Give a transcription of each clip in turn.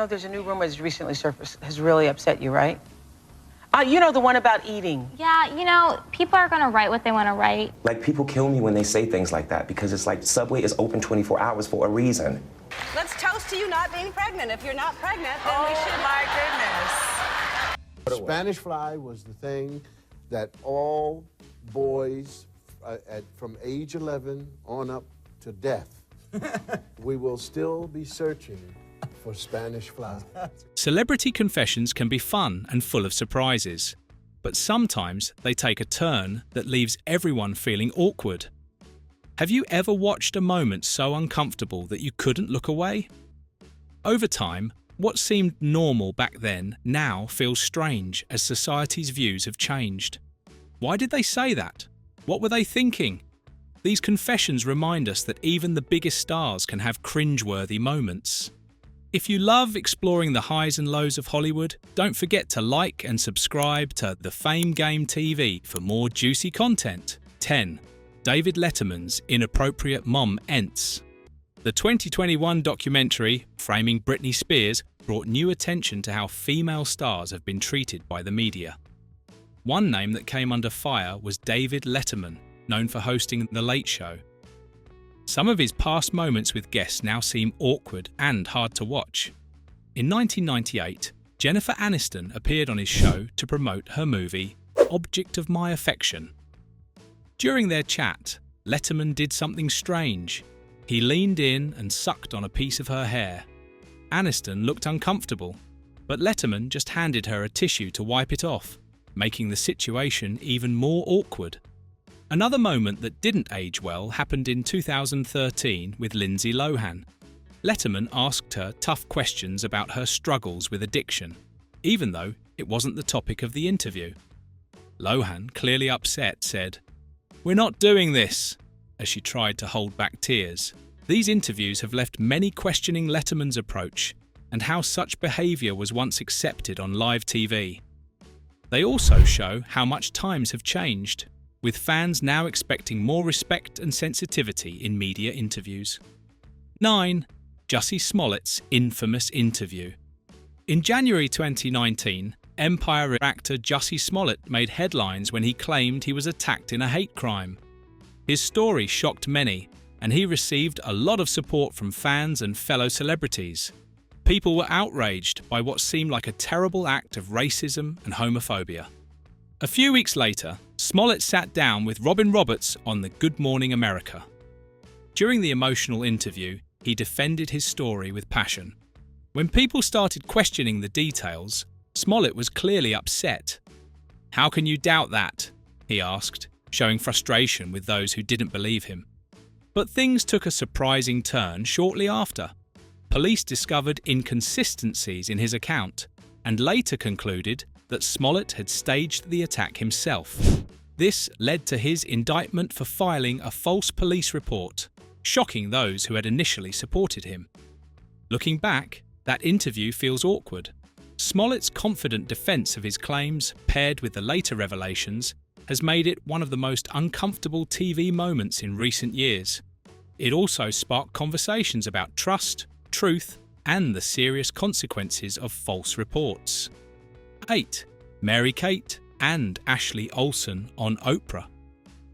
Oh, there's a new rumor that's recently surfaced, has really upset you, right? The one about eating. Yeah, people are gonna write what they wanna write. Like, people kill me when they say things like that because it's like Subway is open 24 hours for a reason. Let's toast to you not being pregnant. If you're not pregnant, then we should. My goodness. Spanish fly was the thing that all boys from age 11 on up to death, we will still be searching for Spanish fly. Celebrity confessions can be fun and full of surprises, but sometimes they take a turn that leaves everyone feeling awkward. Have you ever watched a moment so uncomfortable that you couldn't look away? Over time, what seemed normal back then now feels strange as society's views have changed. Why did they say that? What were they thinking? These confessions remind us that even the biggest stars can have cringeworthy moments. If you love exploring the highs and lows of Hollywood, don't forget to like and subscribe to The Fame Game TV for more juicy content. 10. David Letterman's inappropriate mom ents. The 2021 documentary, Framing Britney Spears, brought new attention to how female stars have been treated by the media. One name that came under fire was David Letterman, known for hosting The Late Show. Some of his past moments with guests now seem awkward and hard to watch. In 1998, Jennifer Aniston appeared on his show to promote her movie, Object of My Affection. During their chat, Letterman did something strange. He leaned in and sucked on a piece of her hair. Aniston looked uncomfortable, but Letterman just handed her a tissue to wipe it off, making the situation even more awkward. Another moment that didn't age well happened in 2013 with Lindsay Lohan. Letterman asked her tough questions about her struggles with addiction, even though it wasn't the topic of the interview. Lohan, clearly upset, said, "We're not doing this," as she tried to hold back tears. These interviews have left many questioning Letterman's approach and how such behaviour was once accepted on live TV. They also show how much times have changed, with fans now expecting more respect and sensitivity in media interviews. 9. Jussie Smollett's infamous interview. In January 2019, Empire actor Jussie Smollett made headlines when he claimed he was attacked in a hate crime. His story shocked many, and he received a lot of support from fans and fellow celebrities. People were outraged by what seemed like a terrible act of racism and homophobia. A few weeks later, Smollett sat down with Robin Roberts on the Good Morning America. During the emotional interview, he defended his story with passion. When people started questioning the details, Smollett was clearly upset. "How can you doubt that?" he asked, showing frustration with those who didn't believe him. But things took a surprising turn shortly after. Police discovered inconsistencies in his account and later concluded that Smollett had staged the attack himself. This led to his indictment for filing a false police report, shocking those who had initially supported him. Looking back, that interview feels awkward. Smollett's confident defense of his claims, paired with the later revelations, has made it one of the most uncomfortable TV moments in recent years. It also sparked conversations about trust, truth, and the serious consequences of false reports. 8. Mary-Kate and Ashley Olsen on Oprah.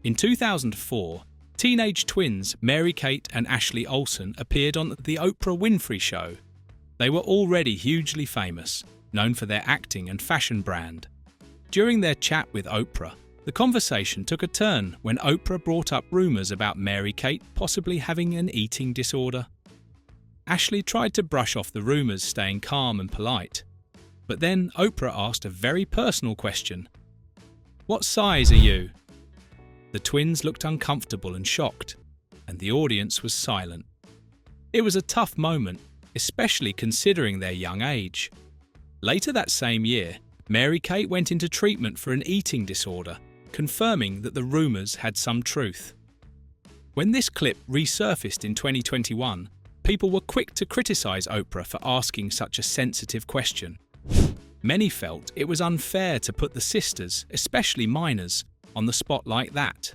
In 2004, teenage twins Mary-Kate and Ashley Olsen appeared on The Oprah Winfrey Show. They were already hugely famous, known for their acting and fashion brand. During their chat with Oprah, the conversation took a turn when Oprah brought up rumours about Mary-Kate possibly having an eating disorder. Ashley tried to brush off the rumours, staying calm and polite. But then Oprah asked a very personal question. "What size are you?" The twins looked uncomfortable and shocked, and the audience was silent. It was a tough moment, especially considering their young age. Later that same year, Mary-Kate went into treatment for an eating disorder, confirming that the rumours had some truth. When this clip resurfaced in 2021, people were quick to criticise Oprah for asking such a sensitive question. Many felt it was unfair to put the sisters, especially minors, on the spot like that.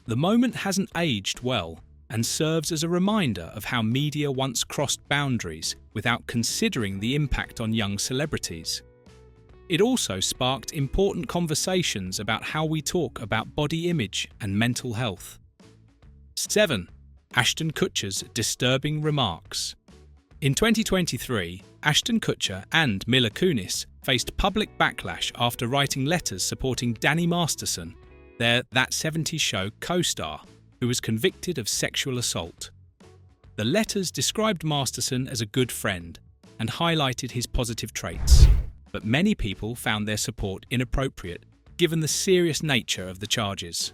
The moment hasn't aged well, and serves as a reminder of how media once crossed boundaries without considering the impact on young celebrities. It also sparked important conversations about how we talk about body image and mental health. 7. Ashton Kutcher's disturbing remarks. In 2023, Ashton Kutcher and Mila Kunis faced public backlash after writing letters supporting Danny Masterson, their That 70s Show co-star, who was convicted of sexual assault. The letters described Masterson as a good friend and highlighted his positive traits, but many people found their support inappropriate given the serious nature of the charges.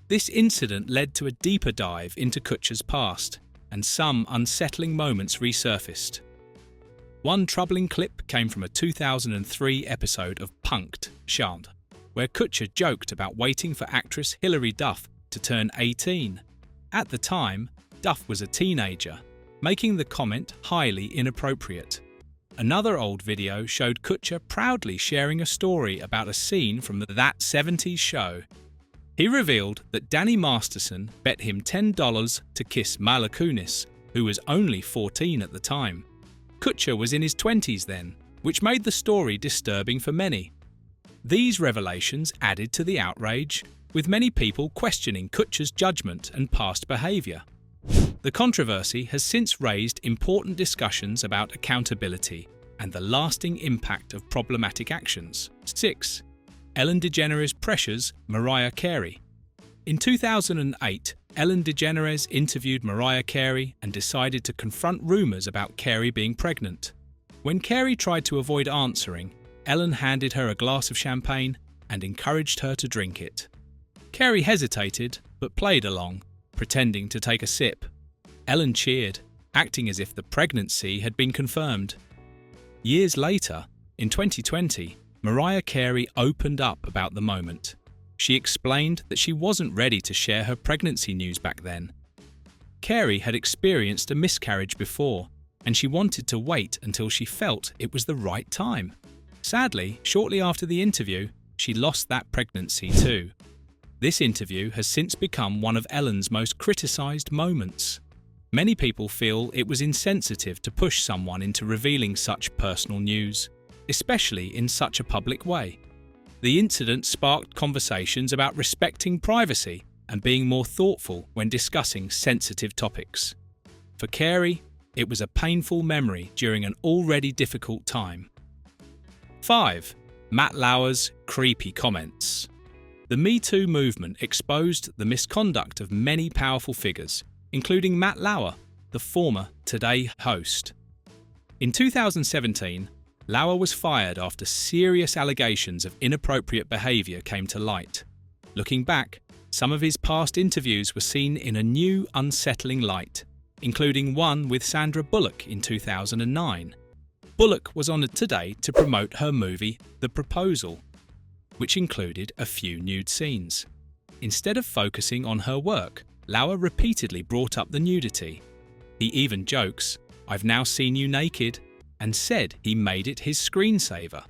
This incident led to a deeper dive into Kutcher's past, and some unsettling moments resurfaced. One troubling clip came from a 2003 episode of Punk'd, where Kutcher joked about waiting for actress Hilary Duff to turn 18. At the time, Duff was a teenager, making the comment highly inappropriate. Another old video showed Kutcher proudly sharing a story about a scene from That 70s Show. He revealed that Danny Masterson bet him $10 to kiss Mila Kunis, who was only 14 at the time. Kutcher was in his 20s then, which made the story disturbing for many. These revelations added to the outrage, with many people questioning Kutcher's judgment and past behaviour. The controversy has since raised important discussions about accountability and the lasting impact of problematic actions. 6. Ellen DeGeneres pressures Mariah Carey. In 2008, Ellen DeGeneres interviewed Mariah Carey and decided to confront rumours about Carey being pregnant. When Carey tried to avoid answering, Ellen handed her a glass of champagne and encouraged her to drink it. Carey hesitated, but played along, pretending to take a sip. Ellen cheered, acting as if the pregnancy had been confirmed. Years later, in 2020, Mariah Carey opened up about the moment. She explained that she wasn't ready to share her pregnancy news back then. Carey had experienced a miscarriage before, and she wanted to wait until she felt it was the right time. Sadly, shortly after the interview, she lost that pregnancy too. This interview has since become one of Ellen's most criticised moments. Many people feel it was insensitive to push someone into revealing such personal news, especially in such a public way. The incident sparked conversations about respecting privacy and being more thoughtful when discussing sensitive topics. For Carey, it was a painful memory during an already difficult time. 5. Matt Lauer's creepy comments. The Me Too movement exposed the misconduct of many powerful figures, including Matt Lauer, the former Today host. In 2017, Lauer was fired after serious allegations of inappropriate behaviour came to light. Looking back, some of his past interviews were seen in a new, unsettling light, including one with Sandra Bullock in 2009. Bullock was on Today to promote her movie The Proposal, which included a few nude scenes. Instead of focusing on her work, Lauer repeatedly brought up the nudity. He even jokes, "I've now seen you naked," and said he made it his screensaver.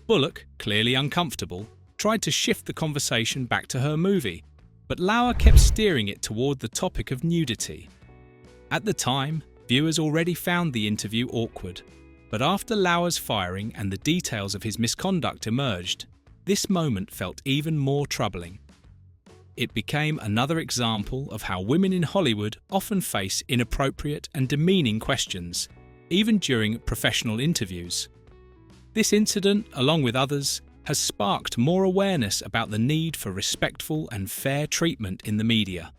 Bullock, clearly uncomfortable, tried to shift the conversation back to her movie, but Lauer kept steering it toward the topic of nudity. At the time, viewers already found the interview awkward, but after Lauer's firing and the details of his misconduct emerged, this moment felt even more troubling. It became another example of how women in Hollywood often face inappropriate and demeaning questions, even during professional interviews. This incident, along with others, has sparked more awareness about the need for respectful and fair treatment in the media.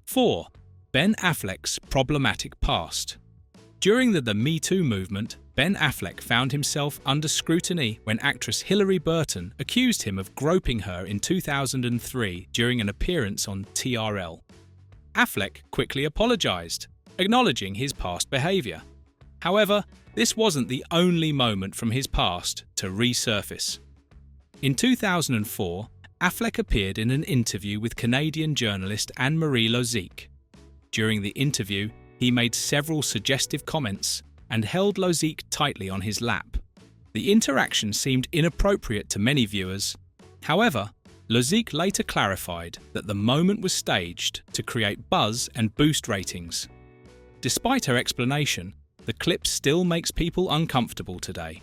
4. Ben Affleck's problematic past. During the Me Too movement, Ben Affleck found himself under scrutiny when actress Hilary Burton accused him of groping her in 2003 during an appearance on TRL. Affleck quickly apologized, acknowledging his past behavior. However, this wasn't the only moment from his past to resurface. In 2004, Affleck appeared in an interview with Canadian journalist Anne-Marie Lozic. During the interview, he made several suggestive comments and held Lozic tightly on his lap. The interaction seemed inappropriate to many viewers. However, Lozique later clarified that the moment was staged to create buzz and boost ratings. Despite her explanation, the clip still makes people uncomfortable today.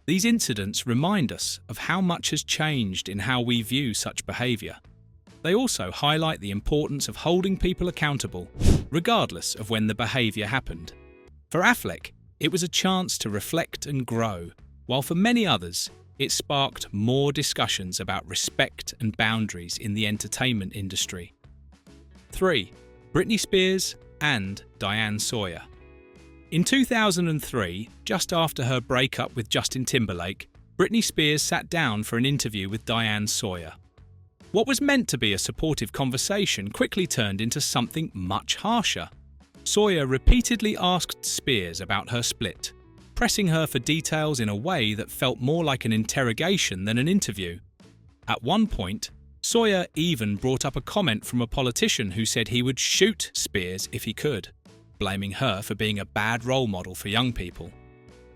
These incidents remind us of how much has changed in how we view such behaviour. They also highlight the importance of holding people accountable, regardless of when the behaviour happened. For Affleck, it was a chance to reflect and grow, while for many others, it sparked more discussions about respect and boundaries in the entertainment industry. 3. Britney Spears and Diane Sawyer. In 2003, just after her breakup with Justin Timberlake, Britney Spears sat down for an interview with Diane Sawyer. What was meant to be a supportive conversation quickly turned into something much harsher. Sawyer repeatedly asked Spears about her split, pressing her for details in a way that felt more like an interrogation than an interview. At one point, Sawyer even brought up a comment from a politician who said he would shoot Spears if he could, blaming her for being a bad role model for young people.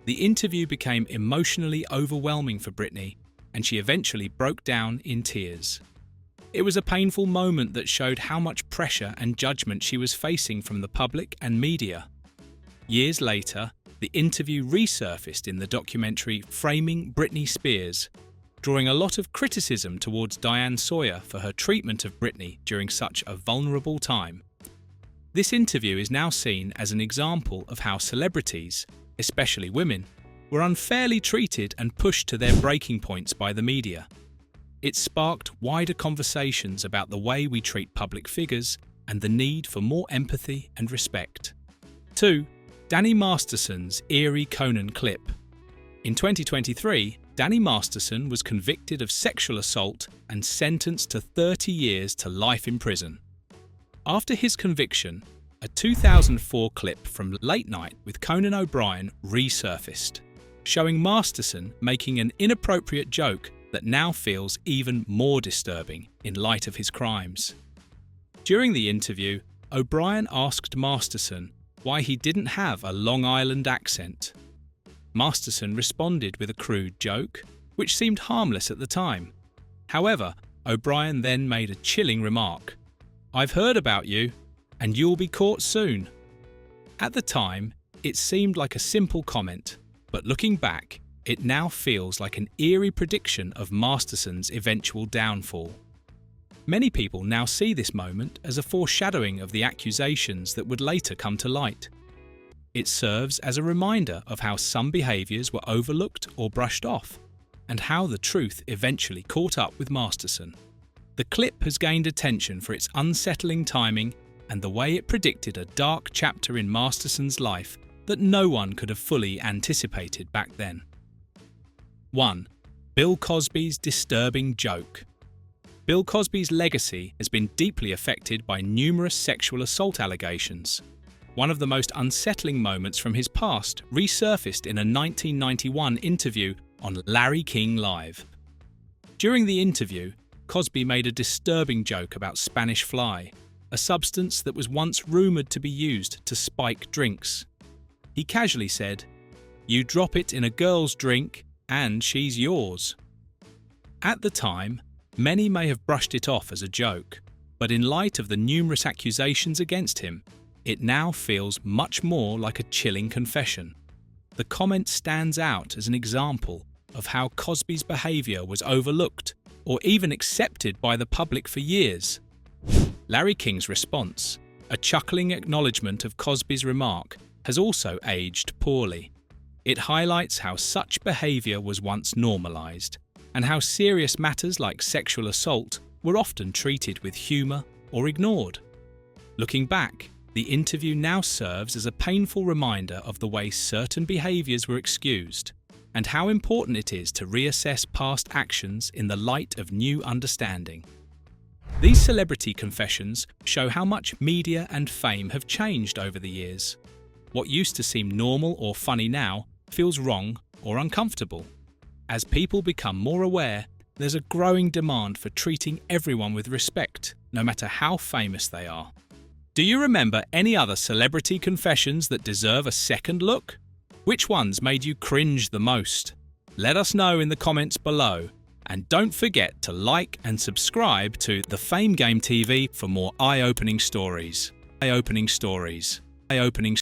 The interview became emotionally overwhelming for Britney, and she eventually broke down in tears. It was a painful moment that showed how much pressure and judgment she was facing from the public and media. Years later, the interview resurfaced in the documentary Framing Britney Spears, drawing a lot of criticism towards Diane Sawyer for her treatment of Britney during such a vulnerable time. This interview is now seen as an example of how celebrities, especially women, were unfairly treated and pushed to their breaking points by the media. It sparked wider conversations about the way we treat public figures and the need for more empathy and respect. 2. Danny Masterson's eerie Conan clip. In 2023, Danny Masterson was convicted of sexual assault and sentenced to 30 years to life in prison. After his conviction, a 2004 clip from Late Night with Conan O'Brien resurfaced, showing Masterson making an inappropriate joke that now feels even more disturbing in light of his crimes. During the interview, O'Brien asked Masterson why he didn't have a Long Island accent. Masterson responded with a crude joke, which seemed harmless at the time. However, O'Brien then made a chilling remark: "I've heard about you, and you'll be caught soon." At the time, it seemed like a simple comment, but looking back, it now feels like an eerie prediction of Masterson's eventual downfall. Many people now see this moment as a foreshadowing of the accusations that would later come to light. It serves as a reminder of how some behaviours were overlooked or brushed off, and how the truth eventually caught up with Masterson. The clip has gained attention for its unsettling timing and the way it predicted a dark chapter in Masterson's life that no one could have fully anticipated back then. 1. Bill Cosby's disturbing joke. Bill Cosby's legacy has been deeply affected by numerous sexual assault allegations. One of the most unsettling moments from his past resurfaced in a 1991 interview on Larry King Live. During the interview, Cosby made a disturbing joke about Spanish fly, a substance that was once rumoured to be used to spike drinks. He casually said, "You drop it in a girl's drink and she's yours." At the time, many may have brushed it off as a joke, but in light of the numerous accusations against him, it now feels much more like a chilling confession. The comment stands out as an example of how Cosby's behaviour was overlooked or even accepted by the public for years. Larry King's response, a chuckling acknowledgement of Cosby's remark, has also aged poorly. It highlights how such behaviour was once normalised, and how serious matters like sexual assault were often treated with humour or ignored. Looking back, the interview now serves as a painful reminder of the way certain behaviours were excused, and how important it is to reassess past actions in the light of new understanding. These celebrity confessions show how much media and fame have changed over the years. What used to seem normal or funny now feels wrong or uncomfortable. As people become more aware, there's a growing demand for treating everyone with respect, no matter how famous they are. Do you remember any other celebrity confessions that deserve a second look? Which ones made you cringe the most? Let us know in the comments below. And don't forget to like and subscribe to The Fame Game TV for more eye-opening stories. Eye-opening stories. Eye-opening